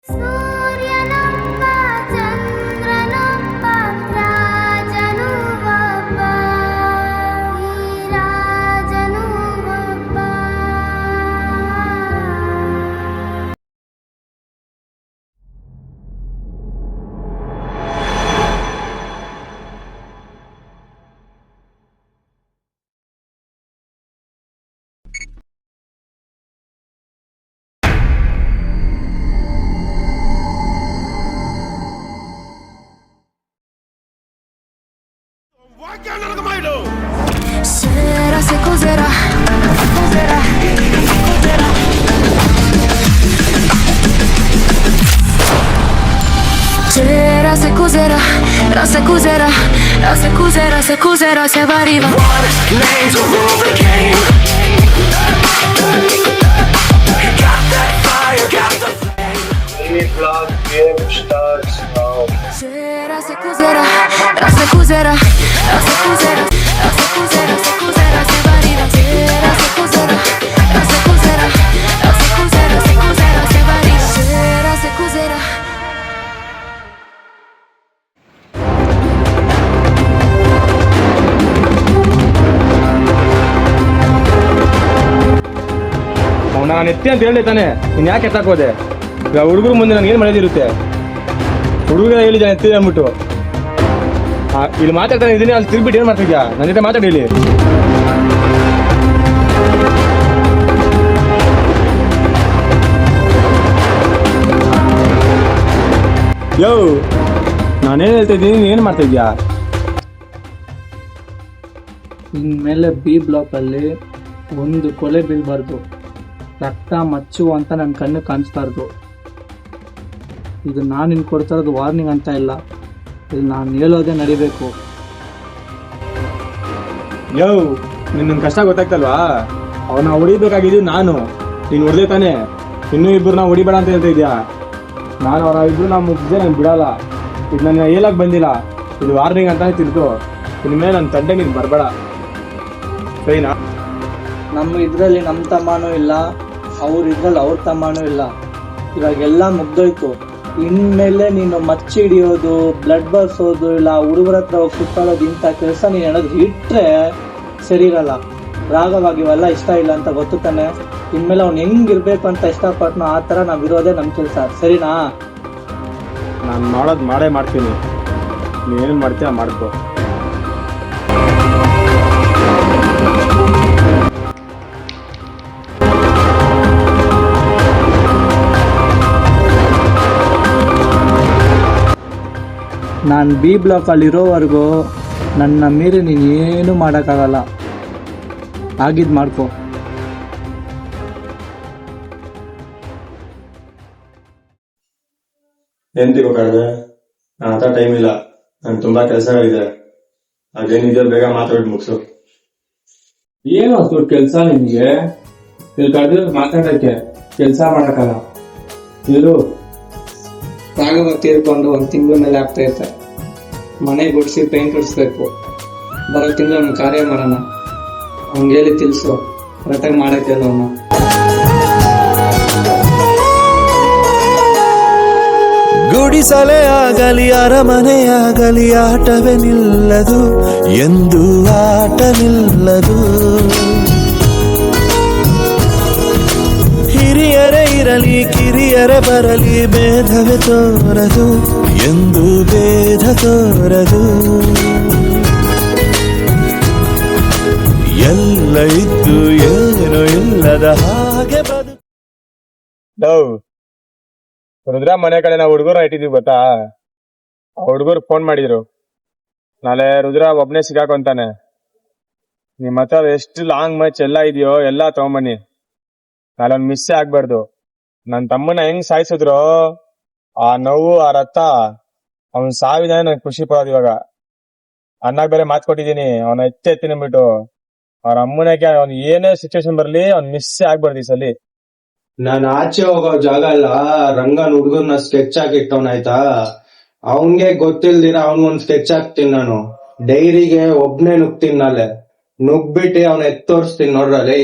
ಸೂರ್ಯನೊಬ್ಬ ಚಂದ್ರನೊಬ್ಬ ರಾಜನು ಒಬ್ಬ ಈ ರಾಜನು ಒಬ್ಬ. Sera se cos'era, cos'era, cos'era. C'era se cos'era, la se cos'era, la se cos'era, se cos'era, se arriva. Name to rule the game. Got that fire, got the flame. Vlog game starts now. C'era se cos'era, la se cos'era, la se cos'era, la se cos'era, se cos'era, se arriva. C'era se cos'era, la se cos'era, la se cos'era, se cos'era, se arriva. C'era se cos'era. ನಾನು ಎತ್ತಿ ಅಂತ ಹೇಳಿ ತಾನೆ, ನೀನು ಯಾಕೆ ಎತ್ತಾಕೋದೆ? ಈಗ ಹುಡುಗರು ಮುಂದೆ ನನಗೇನು ಮಳೆದಿರುತ್ತೆ? ಹುಡುಗರ ಹೇಳಿದ್ದಾನೆ ಎತ್ತಿ ಅಂದ್ಬಿಟ್ಟು ಇಲ್ಲಿ ಮಾತಾಡ್ತಾನೆ ಇದೀನಿ, ಅಲ್ಲಿ ತಿರ್ಬಿಟ್ಟು ಏನು ಮಾಡ್ತಿದ್ಯಾ? ನನ್ನ ಜೊತೆ ಮಾತಾಡಿ ಇಲ್ಲಿ. ಯೋ, ನಾನೇನು ಹೇಳ್ತಾ ಇದ್ದೀನಿ, ನೀನು ಏನು ಮಾಡ್ತಾ ಇದ್ಯಾ? ಇನ್ಮೇಲೆ ಬಿ ಬ್ಲಾಕಲ್ಲಿ ಒಂದು ಕೊಲೆ ಬೀಳ್ಬಾರ್ದು, ರಕ್ತ ಮಚ್ಚು ಅಂತ ನನ್ನ ಕಣ್ಣು ಕಾಣಿಸ್ಬಾರ್ದು. ಇದು ನಾನು ನಿನ್ಗೆ ಕೊಡ್ತಾ ಇರೋದು ವಾರ್ನಿಂಗ್ ಅಂತ ಇಲ್ಲ, ಇದು ನಾನು ಹೇಳೋದೇ ನಡಿಬೇಕು. ಯೋ, ನಿನ್ನ ಕಷ್ಟ ಗೊತ್ತಾಗ್ತಲ್ವಾ? ಅವನ್ನ ಹೊಡಿಬೇಕಾಗಿದ್ದು ನಾನು, ನೀನು ಹೊಡೆದೇ ತಾನೆ. ಇನ್ನೂ ಇಬ್ಬರು ನಾವು ಹೊಡಿಬೇಡ ಅಂತ ಹೇಳ್ತಾ ಇದೆಯಾ? ನಾನು ಅವರ ಇಬ್ರು ನಾವು ಮುಗಿದೇ ನಾನು ಬಿಡಲ್ಲ. ಇದು ನನ್ನ ಹೇಳಕ್ ಬಂದಿಲ್ಲ, ಇದು ವಾರ್ನಿಂಗ್ ಅಂತಾನೆ ತಿಳ್ಕೊ. ಇನ್ಮೇಲೆ ನನ್ನ ತಂದೆ ನೀನು ಬರಬೇಡ, ಸರಿನಾ? ನಮ್ಮ ಇದರಲ್ಲಿ ನಮ್ಮ ತಮ್ಮನೂ ಇಲ್ಲ, ಅವ್ರ ಇದ್ರಲ್ಲಿ ಅವ್ರ ತಮ್ಮನೂ ಇಲ್ಲ. ಇವಾಗೆಲ್ಲ ಮುಗ್ದೋಯ್ತು. ಇನ್ಮೇಲೆ ನೀನು ಮಚ್ಚಿ ಹಿಡಿಯೋದು, ಬ್ಲಡ್ ಬರ್ಸೋದು, ಇಲ್ಲ ಹುಡುಗರ ಹತ್ರ ಹೋಗಿ ಸುತ್ತಾಡೋದು, ಇಂಥ ಕೆಲಸ ನೀನು ಏನಾದ್ರು ಇಟ್ಟರೆ ಸರಿ ಇರಲ್ಲ. ರಾಗವಾಗಿ ಇವೆಲ್ಲ ಇಷ್ಟ ಇಲ್ಲ ಅಂತ ಗೊತ್ತು ತಾನೆ. ಇನ್ಮೇಲೆ ಅವ್ನು ಹೆಂಗಿರ್ಬೇಕು ಅಂತ ಇಷ್ಟಪಟ್ನೋ ಆ ಥರ ನಾವು ಇರೋದೇ ನಮ್ಮ ಕೆಲಸ, ಸರಿನಾ? ನಾನು ಮಾಡೋದು ಮಾಡೇ ಮಾಡ್ತೀನಿ, ನೀನೇನು ಮಾಡ್ತೀಯ ಮಾಡ್ಕೊ. ನಾನು ಬಿ ಬ್ಲಾಕಲ್ಲಿರೋವರೆಗೂ ನನ್ನ ಮೀರಿ ನೀನು ಏನೂ ಮಾಡೋಕ್ಕಾಗಲ್ಲ. ಆಗಿದ್ದು ಮಾಡ್ಕೊ. ಏನ್ ತಿಳ್ಕೊಕಾಡ್ದೆ? ನನ್ನ ಹತ್ರ ಟೈಮ್ ಇಲ್ಲ, ನನ್ಗೆ ತುಂಬಾ ಕೆಲಸಗಳಿದೆ. ಅದೇನಿದೆ ಬೇಗ ಮಾತಾಡಿ ಮುಗಿಸು. ಏನು ಅಷ್ಟು ಕೆಲಸ ನಿನ್ಗೆ? ಇಲ್ಲಿ ಕರೆದ್ರೆ ಮಾತಾಡಕ್ಕೆ, ಕೆಲಸ ಮಾಡಕ್ಕಲ್ಲ. ಇರು. ರಾಘವ ತೀರ್ಕೊಂಡು 1 ತಿಂಗಳ ಮೇಲೆ ಆಗ್ತಾ ಇರ್ತೆ. ಮನೆ ಗುಡಿಸಿ ಪೇಂಟ್ ಹೊಡಿಸ್ಬೇಕು. ಬರೋ ತಿಂಗಳು ಅವ್ನ ಕಾರ್ಯ ಮಾಡೋಣ. ಅವ್ನಿಗೆ ಹೇಳಿ ತಿಳಿಸು, ಕರೆಕ್ಟಾಗಿ ಮಾಡಕ್ಕೆ ಅವನು. ಗುಡಿಸಲೇ ಆಗಲಿ ಅರಮನೆಯಾಗಲಿ ಆಟವೇ ನಿಲ್ಲದು, ಎಂದು ಆಟ ನಿಲ್ಲದು. ಹಿರಿಯರೇ ಇರಲಿ ಕಿರಿಯರೇ ಬರಲಿ ಭೇದವೇ ತೋರದು, ಎಂದು ಭೇದ ತೋರದು. ಎಲ್ಲ ಇದ್ದು ಏನು ಇಲ್ಲದ ಹಾಗೆ ಬದು. ರುದ್ರ ಮನೆ ಕಡೆ ನಾವು ಹುಡುಗರು ಇಟ್ಟಿದೀವಿ ಗೊತ್ತಾ? ಆ ಹುಡುಗರು ಫೋನ್ ಮಾಡಿದ್ರು, ನಾಳೆ ರುದ್ರ ಒಬ್ನೇ ಸಿಗಾಕೊಂತಾನೆ, ನಿಮ್ಮ ಹತ್ರ ಎಷ್ಟು ಲಾಂಗ್ ಮ್ಯಾಚ್ ಎಲ್ಲ ಇದೆಯೋ ಎಲ್ಲ ತಗೊಂಬನ್ನಿ, ನಾಳೆ ಅವ್ನು ಮಿಸ್ಸೇ ಆಗ್ಬಾರ್ದು. ನನ್ನ ತಮ್ಮನ ಹೆಂಗ್ ಸಾಯಿಸಿದ್ರು, ಆ ನೋವು ಆ ರಕ್ತ, ಅವ್ನ್ ಸಾವಿನ ನನ್ ಖುಷಿ ಪಡೋದು. ಇವಾಗ ಅನ್ನ ಬೇರೆ ಮಾತು ಕೊಟ್ಟಿದೀನಿ, ಅವನ ಎತ್ತಿ ಬಿಟ್ಟು ಅವ್ರ ಅಮ್ಮನಕ್ಕೆ ಅವ್ನ್ ಏನೇ ಸಿಚುವೇಶನ್ ಬರ್ಲಿ ಅವ್ನ್ ಮಿಸ್ಸೇ ಆಗ್ಬಾರ್ದು ಈ ಸಲಿ. ನಾನು ಆಚೆ ಹೋಗೋ ಜಾಗ ಎಲ್ಲ ರಂಗನ್ ಹುಡುಗರ್ನ ಸ್ಕೆಚ್ ಹಾಕಿಟ್ಟವನ ಆಯ್ತಾ? ಅವನ್ಗೆ ಗೊತ್ತಿಲ್ದಿರ ಅವನ್ಗೊಂದ್ ಸ್ಕೆಚ್ ಹಾಕ್ತೀನಿ ನಾನು. ಡೈರಿಗೆ ಒಬ್ನೇ ನುಗ್ತೀನಿ, ನಾಳೆ ನುಗ್ಬಿಟ್ಟು ಅವ್ನ ತೋರಿಸ್ತೀನಿ ನೋಡ್ರಲ್ಲಿ.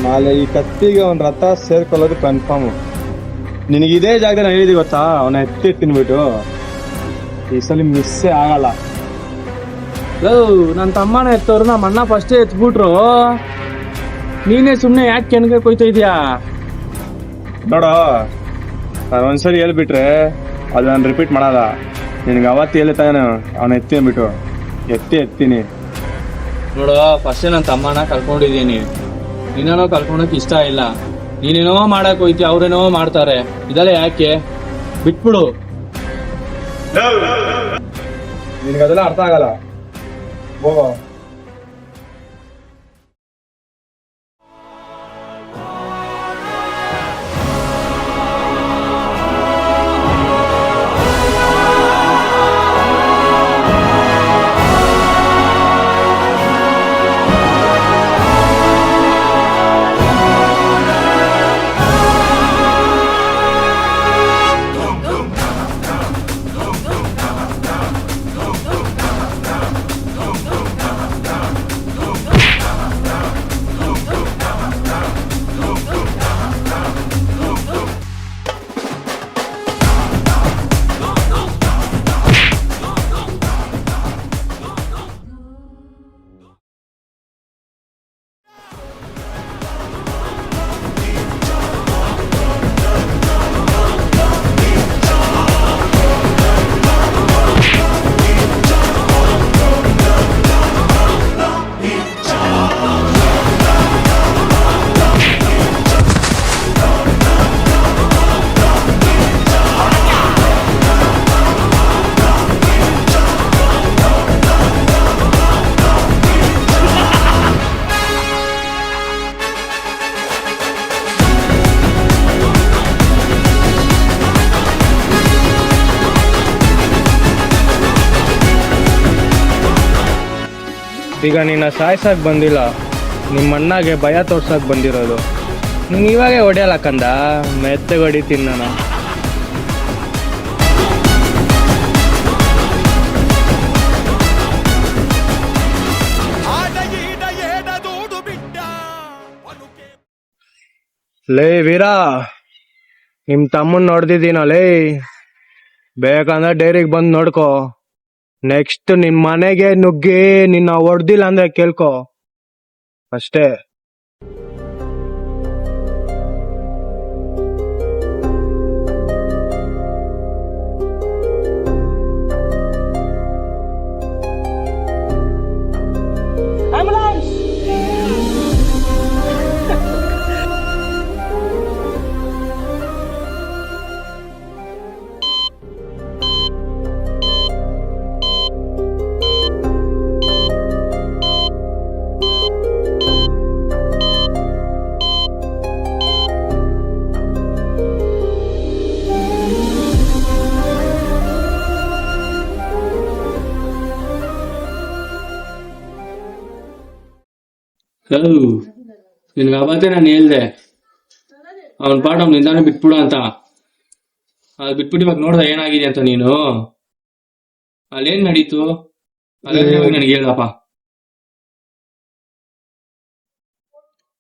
ನಾಳೆ ಈ ಕತ್ತಿಗೆ ಅವನ ರಥ ಸೇರ್ಕೊಳ್ಳೋದು ಕನ್ಫರ್ಮ್. ನಿನಗೆ ಇದೇ ಜಾಗದಲ್ಲಿ ನಾನು ಹೇಳಿದಿ ಗೊತ್ತಾ, ಅವನ ಎತ್ತಿ ತಿನ್ಬಿಟ್ಟು ಈ ಸಲ ಮಿಸ್ಸೇ ಆಗಲ್ಲ. ನನ್ನ ತಮ್ಮನ ಎತ್ತವ್ರು ನಮ್ಮ ಅಣ್ಣ ಫಸ್ಟೇ ಎತ್ಬಿಟ್ರು, ನೀನೇ ಸುಮ್ಮನೆ ಯಾಕೆ ಕೆಣಗೆ ಕೊಯ್ತಾ ಇದೀಯಾ? ನೋಡ, ನಾನು ಒಂದ್ಸರಿ ಹೇಳ್ಬಿಟ್ರೆ ಅದು ನಾನು ರಿಪೀಟ್ ಮಾಡಲ್ಲ. ನಿನಗೆ ಅವತ್ತು ಹೇಳ್ತಾನೆ ಅವನ ಎತ್ತಿ ಅಂದ್ಬಿಟ್ಟು ಎತ್ತೀನಿ. ನೋಡು, ಫಸ್ಟೇ ನನ್ನ ತಮ್ಮನ ಕಳ್ಕೊಂಡಿದ್ದೀನಿ, ನೀನೇನೋ ಕಳ್ಕೊಳಕ್ ಇಷ್ಟ ಇಲ್ಲ. ನೀನೇನೋ ಮಾಡಕ್ ಹೋಯ್ತಿ, ಅವ್ರೇನೋ ಮಾಡ್ತಾರೆ, ಇದೆಲ್ಲ ಯಾಕೆ? ಬಿಟ್ಬಿಡು. ನಿನಗೆ ಅದೆಲ್ಲ ಅರ್ಥ ಆಗಲ್ಲ. ಹೋಗೋ. ಈಗ ನಿನ್ನ ಸಾಯ್ಸಕ್ ಬಂದಿಲ್ಲ, ನಿಮ್ಮ ಅಣ್ಣಗೆ ಭಯ ತೋರ್ಸಕ್ ಬಂದಿರೋದು. ನೀನು ಇವಾಗೆ ಹೊಡೆಯಲ್ಲ ಕಂದ, ಮೆತ್ತಗೆ ಹೊಡಿತೀನಿ ನಾನು. ಲೇ ವೀರ, ನಿಮ್ ತಮ್ಮನ್ ನೋಡ್ದಿದ್ದೀನ ಲೇ, ಬೇಕಂದ್ರೆ ಡೈರಿಗೆ ಬಂದು ನೋಡ್ಕೋ. ನೆಕ್ಸ್ಟ್ ನಿನ್ ಮನೆಗೆ ನುಗ್ಗಿ ನಿನ್ನ ಹೊಡ್ದಿಲ್ಲ ಅಂದ್ರೆ ಕೇಳ್ಕೊ ಅಷ್ಟೇ. ನಿನ್ಗೆ ಅವತ್ತೇ ನಾನು ಹೇಳ್ದೆ ಅವನ್ ಪಾಠ ಅವ್ನ ನಿಂದಾನೆ ಬಿಟ್ಬಿಡು ಅಂತ. ಅದು ಬಿಟ್ಬಿಟ್ಟು ಇವಾಗ ನೋಡ್ದ ಏನಾಗಿದೆ ಅಂತ. ನೀನು ಅಲ್ಲೇನ್ ನಡೀತು ನನಗೆ ಹೇಳಪ್ಪ.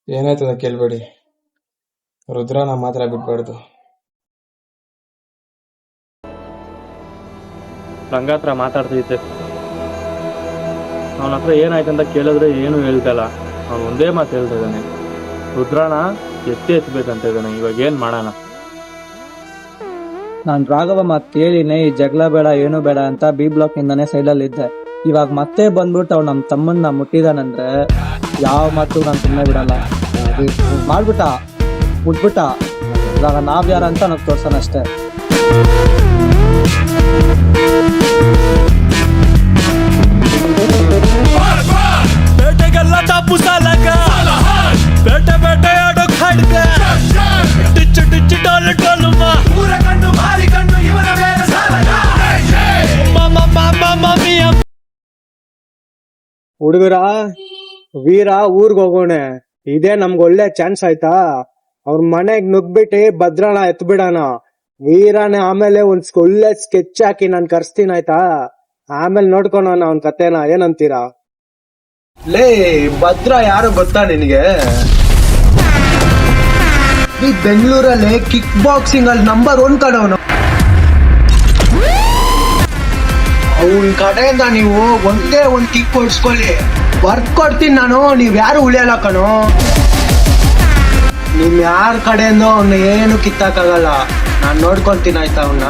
ಏನಾಯ್ತದ ಕೇಳ್ಬೇಡಿ, ರುದ್ರನ ಮಾತ್ರ ಬಿಟ್ಬಾರ್ದು. ರಂಗ ಹತ್ರ ಮಾತಾಡ್ತಿದ್ದೆ, ಅವನ ಹತ್ರ ಏನಾಯ್ತಂತ ಕೇಳಿದ್ರೆ ಏನು ಹೇಳ್ತಲ್ಲ. ಅವನು ಒಂದೇ ಮಾತು ಹೇಳ್ತಾ ಇದ್ದಾನೆ, ರುದ್ರನ ಎತ್ಬೇಕಂತ ಇದ್ದಾನೆ. ಇವಾಗ ಏನ್ ಮಾಡೋಣ? ನಾನ್ ರಾಘವ ಮಾತು ಕೇಳಿನೇ ಈ ಜಗಳ ಬೇಡ ಏನು ಬೇಡ ಅಂತ ಬಿ ಬ್ಲಾಕ್ ಇಂದಾನೆ ಸೈಡಲ್ಲಿ ಇದ್ದೆ. ಇವಾಗ ಮತ್ತೆ ಬಂದ್ಬಿಟ್ಟು ಅವ್ನು ನಮ್ಮ ತಮ್ಮನ್ನ ಮುಟ್ಟಿದಾನಂದ್ರೆ ಯಾವ ಮಾತು ನಾನು ಸುಮ್ಮನೆ ಬಿಡಲ್ಲ. ಮುಟ್ಬಿಟ್ಟ ಇವಾಗ ನಾವ್ ಯಾರಂತ ನನಗೆ ತೋರ್ಸೋಣ ಅಷ್ಟೇ. ಬೇಟೆಗೆಲ್ಲ ಟಾಪು ಸಾಲಕ ಬೇಟೆ ಆಡೋ ಖಡ್ಗ ಟಿಚ್ಚು ಡಾಲು ಡಾಲುಮ ಊರ ಕಣ್ಣು ಮಾರಿ ಕಣ್ಣು ಇವರ ಮೇಲೆ ಸಾಲಕ ಹುಡುಗರ ವೀರ ಊರ್ಗ್ ಹೋಗೋಣ, ಇದೇ ನಮ್ಗೆ ಒಳ್ಳೆ ಚಾನ್ಸ್ ಆಯ್ತಾ. ಅವ್ರ ಮನೆಗ್ ನುಗ್ಬಿಟ್ಟು ಭದ್ರನ ಎತ್ಬಿಡಣ. ವೀರನೇ ಆಮೇಲೆ ಒಂದ್ ಒಳ್ಳೆ ಸ್ಕೆಚ್ ಹಾಕಿ ನಾನ್ ಕರ್ಸ್ತೀನಿ ಆಯ್ತಾ. ಆಮೇಲೆ ನೋಡ್ಕೊಳೋಣ ಅವನ್ ಕತೆನ, ಏನಂತೀರಾ? ಲೇ ಭದ್ರ ಯಾರು ಗೊತ್ತಾ ನಿನಗೆ? ಈ ಬೆಂಗಳೂರಲ್ಲಿ ಕಿಕ್ ಬಾಕ್ಸಿಂಗ್ ಅಲ್ಲಿ ನಂಬರ್ 1 ಕಣವನು. ಅವನ್ ಕಡೆಯಿಂದ ನೀವು ಒಂದೇ ಒಂದ್ ಕಿಕ್ ಕೊಡ್ಸ್ಕೊಳ್ಳಿ, ವರ್ಕ್ ಕೊಡ್ತೀನಿ ನಾನು, ನೀವ್ ಯಾರು ಉಳಿಯಲ್ಲ ಕಣೋ. ನಿಮ್ ಯಾರ ಕಡೆಯಿಂದ ಅವ್ನ ಏನು ಕಿತ್ತಾಕಾಗಲ್ಲ, ನಾನ್ ನೋಡ್ಕೊಂತೀನಿ ಆಯ್ತಾ ಅವನ್ನ.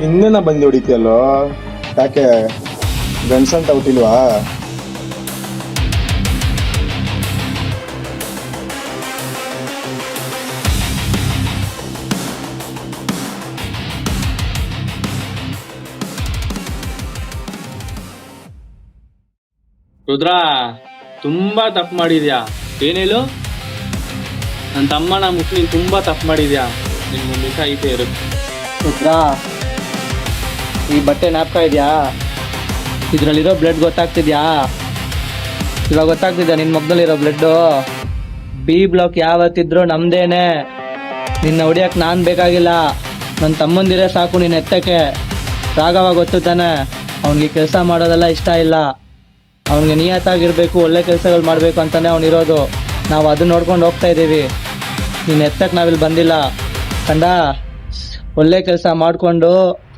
ಇನ್ನೇನ ಬಂದು ಹೊಡಿತೀಯಲ್ಲೋ, ಯಾಕೆ ಗಂಡ್ಸಂತ ಹುಟ್ಟಿಲ್ವಾ? ರುದ್ರ, ತುಂಬಾ ತಪ್ಪು ಮಾಡಿದ್ಯಾ. ಏನ್ ಹೇಳು? ನನ್ನ ತಮ್ಮನ ಮುಟ್ಟಿ ನೀನ್ ತುಂಬಾ ತಪ್ಪು ಮಾಡಿದ್ಯಾ. ನಿನ್ ಮುಂದೆ ಐತೆ ಇರುತ್ತೆ. ರುದ್ರ, ಈ ಬಟ್ಟೆ ಜ್ಞಾಪಕ ಇದೆಯಾ? ಇದ್ರಲ್ಲಿರೋ ಬ್ಲಡ್ ಗೊತ್ತಾಗ್ತಿದ್ಯಾ? ಇವಾಗ ಗೊತ್ತಾಗ್ತಿದ್ಯಾ ನಿನ್ನ ಮಗ್ನಲ್ಲಿರೋ ಬ್ಲಡ್ಡು? ಬಿ ಬ್ಲಾಕ್ ಯಾವತ್ತಿದ್ರು ನಮ್ದೇನೆ. ನಿನ್ನ ಹೊಡಿಯಕ್ಕೆ ನಾನು ಬೇಕಾಗಿಲ್ಲ, ನನ್ನ ತಮ್ಮಂದಿರೇ ಸಾಕು ನಿನ್ನ ಎತ್ತಕ್ಕೆ. ರಾಘವ ಗೊತ್ತು ತಾನೆ, ಅವನಿಗೆ ಕೆಲಸ ಮಾಡೋದೆಲ್ಲ ಇಷ್ಟ ಇಲ್ಲ. ಅವನಿಗೆ ನಿಯತ್ತಾಗಿರ್ಬೇಕು, ಒಳ್ಳೆ ಕೆಲಸಗಳು ಮಾಡಬೇಕು ಅಂತಾನೆ ಅವನಿರೋದು. ನಾವು ಅದನ್ನ ನೋಡ್ಕೊಂಡು ಹೋಗ್ತಾ ಇದ್ದೀವಿ. ನಿನ್ನ ಎತ್ತಕ್ಕೆ ನಾವಿಲ್ಲಿ ಬಂದಿಲ್ಲ ಕಂಡ. ಒಳ್ಳೆ ಕೆಲಸ ಮಾಡಿಕೊಂಡು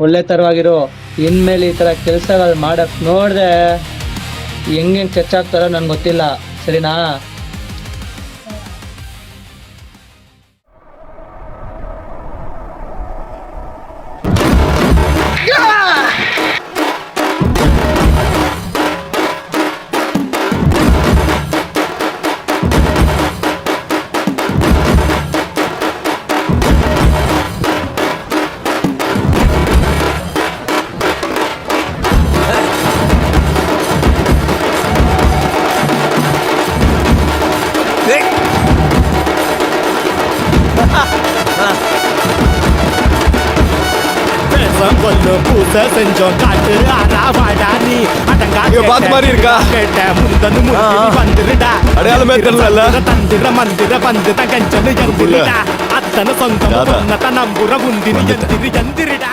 ಒಳ್ಳೆ ಥರವಾಗಿರು. ಇನ್ಮೇಲೆ ಈ ಥರ ಕೆಲಸಗಳು ಮಾಡಕ್ಕೆ ನೋಡಿದೆ ಹೆಂಗೆ ಚಚ್ಚಾಗ್ತಾರೋ ನನಗೆ ಗೊತ್ತಿಲ್ಲ, ಸರಿನಾ? செஞ்சோம் காட்டு ஆராவாடா நீ அடங்கா மாதிரி இருக்கா கேட்ட முந்தனு வந்துருடா அடையாளமே தெரியல தந்திர மந்திர வந்து தகஞ்சனு எந்திரிடா அத்தனை சொந்தம் நம்புற உந்திரி எந்திரிடா.